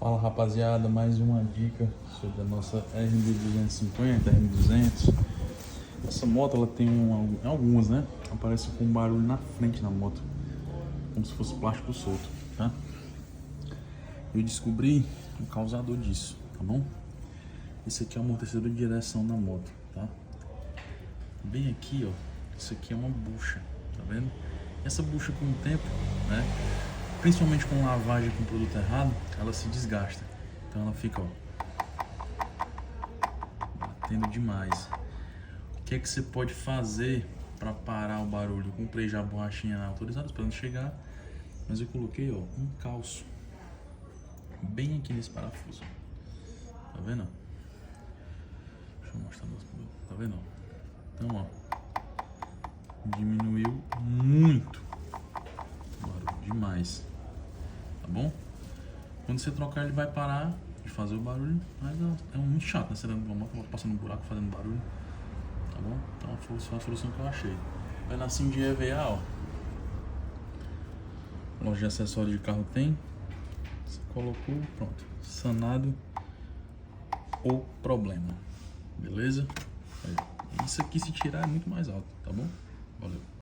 Fala rapaziada, mais uma dica sobre a nossa RB250, RB200. Essa moto ela tem algumas, né? Aparece com um barulho na frente da moto, como se fosse plástico solto, tá? Eu descobri o causador disso, tá bom? Esse aqui é o amortecedor de direção da moto, tá? Bem aqui, ó, isso aqui é uma bucha, tá vendo? Essa bucha com o tempo, né? Principalmente com lavagem com produto errado, ela se desgasta. Então ela fica, ó, batendo demais. O que é que você pode fazer para parar o barulho? Eu comprei já a borrachinha autorizada esperando chegar, mas eu coloquei, ó, um calço bem aqui nesse parafuso. Tá vendo? Deixa eu mostrar mais. Tá vendo? Então, ó, diminuiu muito o barulho, demais. Tá bom? Quando você trocar ele vai parar de fazer o barulho, mas é muito chato, né? Você dando uma moto, passando um buraco, fazendo barulho. Tá bom? Então foi a solução que eu achei. Pedacinho de EVA, ó. Loja de acessórios de carro tem. Você colocou, pronto. Sanado o problema. Beleza? Aí. Isso aqui se tirar é muito mais alto, tá bom? Valeu.